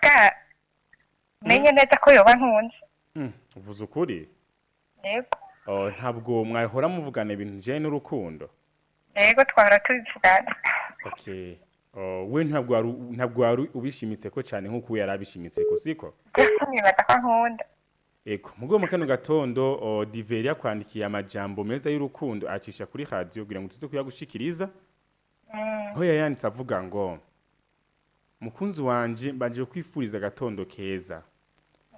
kugira menye neza ko yoba nkunze. Uvuze ukuri? Yego. Ntabwo mwahora muvugana ibintu je n'urukundo? Yego twahora tubivugana. Okay. We ntabwo wari ubishimitse ko cyane nkuko yarabishimitse ko siko? Nibaza ko nkunda. Eko, mugo mu kano gatondo Diveri yakwandikiye amajambo meza y'urukundo acisha kuri radio kugira ngo tuze kuyagushikiriza. Ho yayanditse avuga ngo mukunzi wanje mbanje kwifuriza gatondo keza.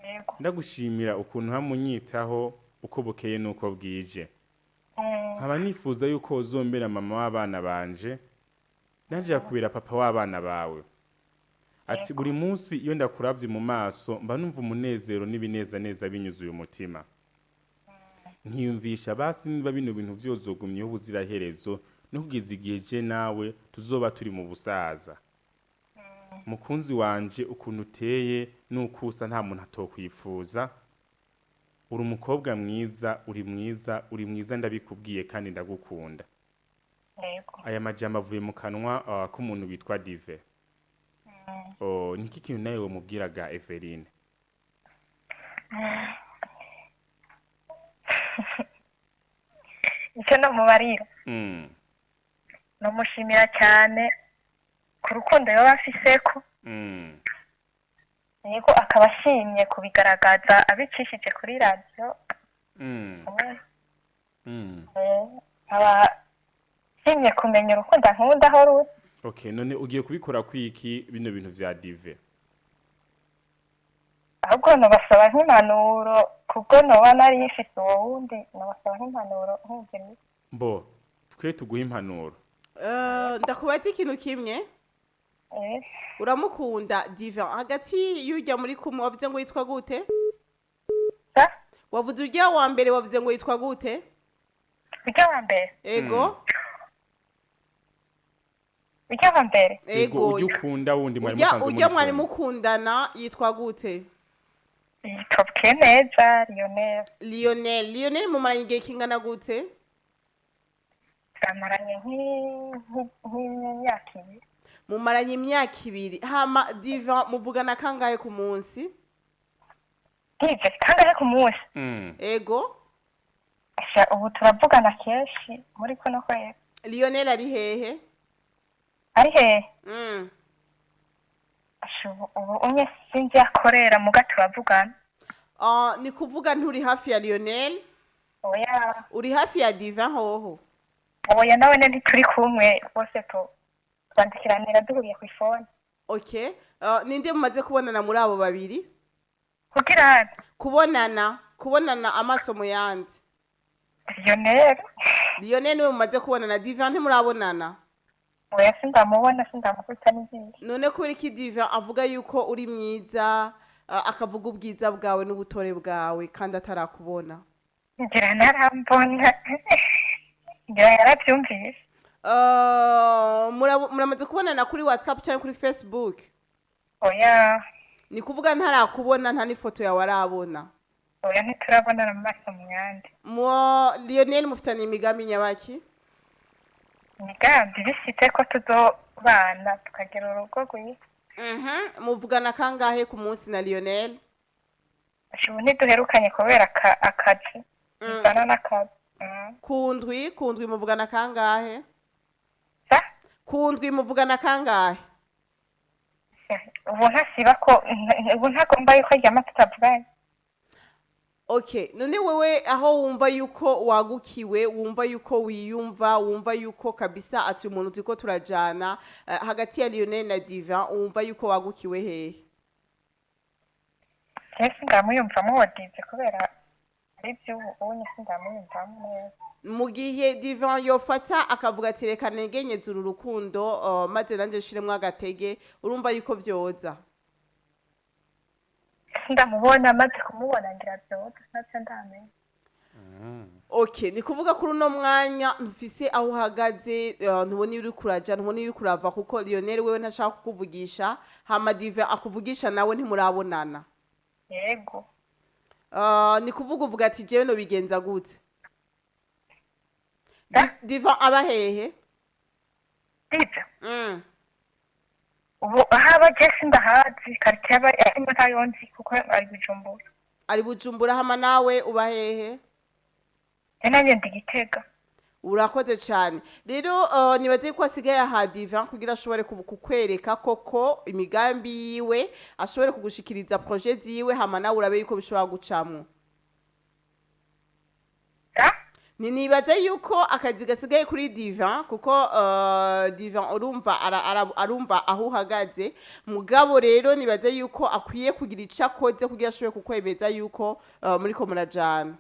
Yego. Ndagushimira ukuntu hamunyitaho uko bukeye nuko bwije. Nkaba nifuza yuko uzombera mama w'abana banje. Nanje yakubera papa w'abana bawe. Ati buri munsi iyo ndakuravye mu maso mba numva umunezero n'ibineza neza binyuzuye umutima. Nkiyumvisha basi niba bino bintu vyozogumye ubuzira herezo no kugeza igihe je nawe tuzoba turi mu busaza. Mukunzi wanje ukuntu uteye nukusa nta muntu atokwifuza. Uri umukobwa mwiza, uri mwiza ndabikubwiye kandi ndagukunda. Yego. Aya majambo avuye mu kanwa k'umuntu bitwa Dive. Niki kintu nawe wamubwiraga Everyne? Icyo namubarira. Namushimira cyane ku rukundo yoba afiseko. Yego akaba ashimye kubigaragaza abicishije kuri radio. Aba shimye kumenya urukundo nkunda aho ruri. Okay, none ugiye kubikora kwiki bino bintu vya Dive? Ahubwo nabasaba nk'impanuro kubwo noba nari ifite uwo wundi nabasaba nk'impanuro nk'ugeni. Mbo, twe tuguha impanuro. Ndakubaza ikintu kimwe. Uramukunda Dive hagati y'ujya muri kumwe wavuze ngo yitwa gute? Wavuze ujya wa mbere wavuze ngo yitwa gute? Ujya wa mbere? Ego. Ujya wa mbere? Ego. Ujya wundi mwari musanze muri. Ujya mwari mukundana yitwa gute? Topke neza Lionel mumaranye igihe kingana gute? Amaranye nk'imyaka ibiri. Mumaranye imyaka ibiri. Hama Dive muvugana kangahe ku munsi? Dive kangahe ku munsi? Ego. Ubu turavugana kenshi muri kuno kwezi. Lionel ari hehe? Ari hehe? Ubu umwe sinzi akorera muga turavugana. Ni kuvuga nturi hafi ya Lionel? Oya. Uri hafi ya Dive hoho? Oya nawe ndi turi kumwe bose twandikiranira duhuriye ku phone. Okay. Ninde mumaze kubonana muri abo babiri? Kugirana. Kubonana amaso mu yandi. Lionel niwe mumaze kubonana. Dive ntimurabonana? Oya sindamubona sindamukubita n'izindi. None kubera iki Dive avuga yuko uri mwiza akavuga ubwiza bwawe n'ubutore bwawe kandi atarakubona? Ngira narambona. Ngira yarabyumvise. Muramaze kubonana kuri WhatsApp cyangwa kuri Facebook? Oya. Ni kuvuga ntarakubona nta n'ifoto yawe arabona? Oya ntiturabonana mu maso mu yandi. Lionel mufitanye imigambi nyabaki? Imigambi bifite ko tuzobana tukagira urugo rwiza. Muvugana kangahe ku munsi na Lionel? Ubu ntiduherukanye kubera akazi. Mbana n'akazi. Kundwi muvugana kangahe? Kundwi muvugana kangahe? Ubu ntasiba ko ubu ntagomba yuko ryama tutavuganye. Okay, none wewe aho wumva yuko wagukiwe, wumva yuko wiyumva, wumva yuko kabisa ati umuntu tiko turajana hagati ya Lionel na Dive, wumva yuko wagukiwe hehe? Ese ndamuyumvamo Dive kubera ibyo ubonye sindamuyumvamo neza. Mu gihe Dive yofata akavuga ati reka negenyeze uru rukundo maze nanje shiremwe agatege, urumva yuko vyoza? Ndamubona maze kumubona ngira byoza ntacyo ndamenye. Okay, ni kuvuga kuri uno mwanya ntufise aho uhagaze, ntubone uri kuraja, ntubone uri kurava kuko Lionel wewe ntashaka kukuvugisha, hama Dive akuvugisha nawe ntimurabonana. Yego. Ni kuvuga uvuga ati jewe no bigenza gute? Dive aba hehe? Dive. ubu ahaba jesi ndahazi karite aba arimo ntayonzi kuko ari Bujumbura. ari Bujumbura hama nawe uba hehe Nanjye ndi Gitega. urakoze cyane rero nibaze ko asigaye aha Divan kugira ashobore kukwereka koko imigambi yiwe ashobore kugushikiriza projet ziwe hama nawe urabe yuko bishobora gucamwo nibaze yuko akazi gasigaye kuri Divan kuko Divan arumva aho uhagaze mugabo rero nibaze yuko akwiye kugira icakoze kugira ashobore kukwemeza yuko muri ko murajana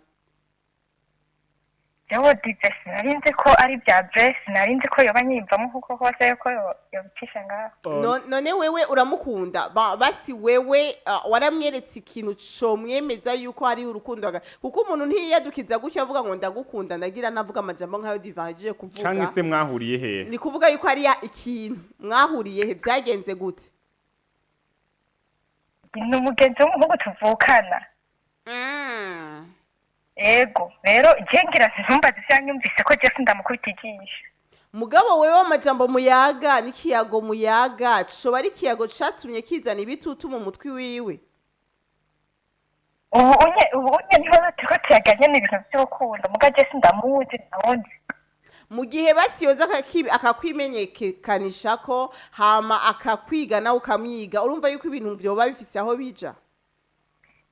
Yawo dive narinze ko ari bya dress narinze ko yoba nyimvamo kuko hose yuko yobicisha ngaho. None wewe uramukunda basi wewe waramweretse ikintu comwemeza yuko ari urukundo kuko umuntu ntiyadukiza gutyo avuga ngo ndagukunda ndagira navuga amajambo nkayo Divaje kuvuga canke se mwahuriye he ni kuvuga yuko ari ikintu mwahuriye he byagenze gute ni umugenzi w'umuhungu tuvukana ego rero jengira ntumba zisanyumvise ko Jeff ndamukubita ijisho mugabo wewe amajambo muyaga n'ikiyago muyaga coba ari ikiyago catumye kizana ibitutu mu mutwi wiwe ubunye niho turiko tuyaganye n'ibintu by'urukundo muga Jeff ndamuzi nabundi mu gihe basiyoza akakwimenyekanisha ko hama akakwiga nawe ukamwiga urumva yuko ibintu vyoba bifise aho bija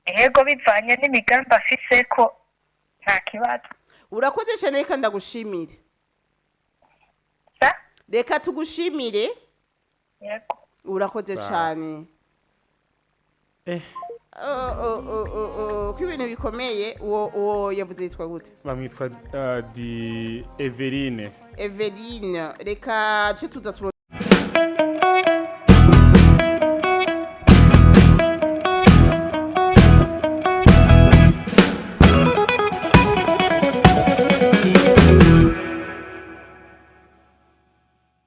ego bivanye n'imigambi afise ko nta kibazo urakoze cyane reka ndagushimire reka tugushimire yego urakoze cyane ko ibintu bikomeye uwo yavuze yitwa gute bamwitwa di Everyne reka cyo tuza